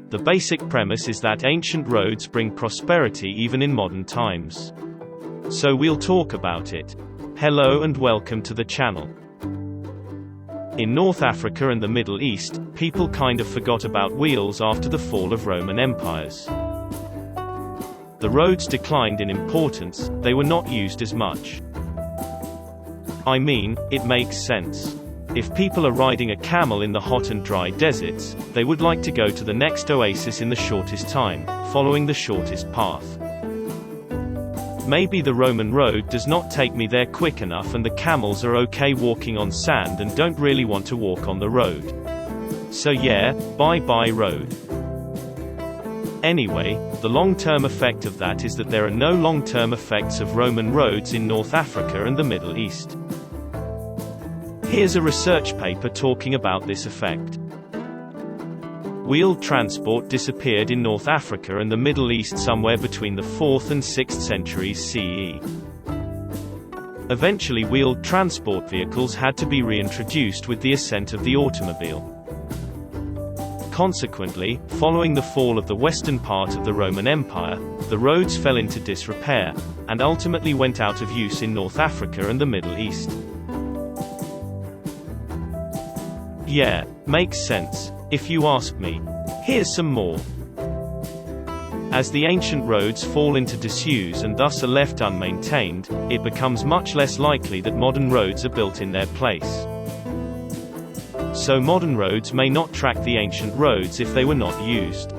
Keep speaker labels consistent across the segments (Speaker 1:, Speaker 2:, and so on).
Speaker 1: The basic premise is that ancient roads bring prosperity even in modern times. So we'll talk about it. Hello and welcome to the channel. In North Africa and the Middle East, people kind of forgot about wheels after the fall of Roman empires. The roads declined in importance, they were not used as much. I mean, it makes sense. If people are riding a camel in the hot and dry deserts, they would like to go to the next oasis in the shortest time, following the shortest path. Maybe the Roman road does not take me there quick enough and the camels are okay walking on sand and don't really want to walk on the road. So yeah, bye-bye road. Anyway, the long-term effect of that is that there are no long-term effects of Roman roads in North Africa and the Middle East. Here's a research paper talking about this effect. Wheeled transport disappeared in North Africa and the Middle East somewhere between the 4th and 6th centuries CE. Eventually wheeled transport vehicles had to be reintroduced with the ascent of the automobile. Consequently, following the fall of the western part of the Roman Empire, the roads fell into disrepair, and ultimately went out of use in North Africa and the Middle East. Yeah, makes sense, if you ask me. Here's some more. As the ancient roads fall into disuse and thus are left unmaintained, it becomes much less likely that modern roads are built in their place. So modern roads may not track the ancient roads if they were not used.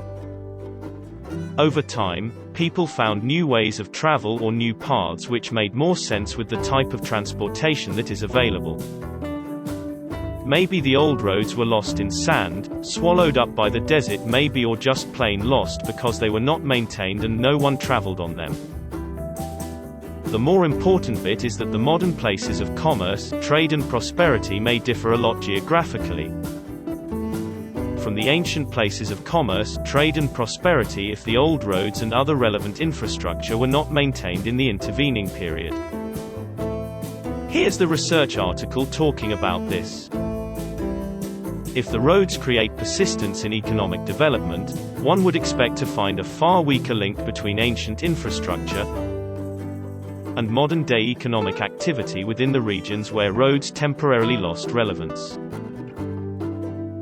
Speaker 1: Over time, people found new ways of travel or new paths which made more sense with the type of transportation that is available. Maybe the old roads were lost in sand, swallowed up by the desert maybe, or just plain lost because they were not maintained and no one traveled on them. The more important bit is that the modern places of commerce, trade and prosperity may differ a lot geographically from the ancient places of commerce, trade and prosperity if the old roads and other relevant infrastructure were not maintained in the intervening period. Here's the research article talking about this. If the roads create persistence in economic development, one would expect to find a far weaker link between ancient infrastructure and modern-day economic activity within the regions where roads temporarily lost relevance.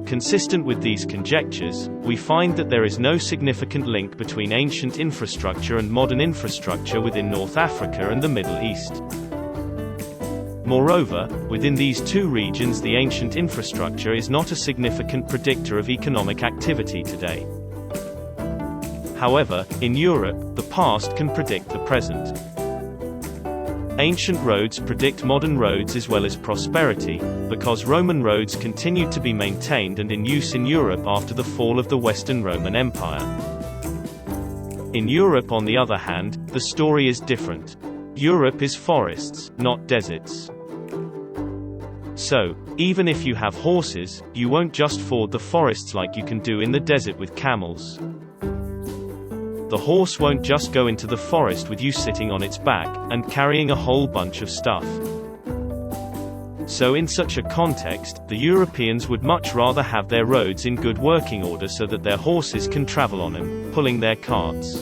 Speaker 1: Consistent with these conjectures, we find that there is no significant link between ancient infrastructure and modern infrastructure within North Africa and the Middle East. Moreover, within these two regions the ancient infrastructure is not a significant predictor of economic activity today. However, in Europe, the past can predict the present. Ancient roads predict modern roads as well as prosperity, because Roman roads continued to be maintained and in use in Europe after the fall of the Western Roman Empire. In Europe, on the other hand, the story is different. Europe is forests, not deserts. So, even if you have horses, you won't just ford the forests like you can do in the desert with camels. The horse won't just go into the forest with you sitting on its back, and carrying a whole bunch of stuff. So in such a context, the Europeans would much rather have their roads in good working order so that their horses can travel on them, pulling their carts.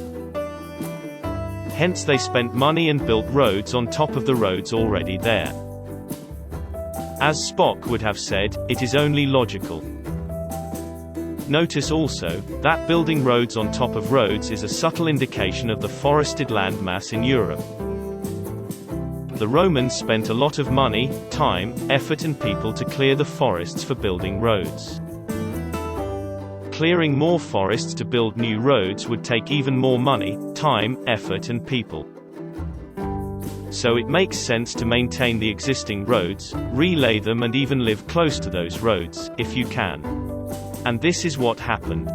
Speaker 1: Hence they spent money and built roads on top of the roads already there. As Spock would have said, it is only logical. Notice also, that building roads on top of roads is a subtle indication of the forested land mass in Europe. The Romans spent a lot of money, time, effort and people to clear the forests for building roads. Clearing more forests to build new roads would take even more money, time, effort and people. So it makes sense to maintain the existing roads, relay them and even live close to those roads, if you can. And this is what happened.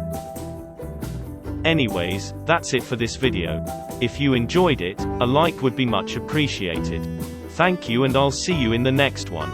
Speaker 1: Anyways, that's it for this video. If you enjoyed it, a like would be much appreciated. Thank you and I'll see you in the next one.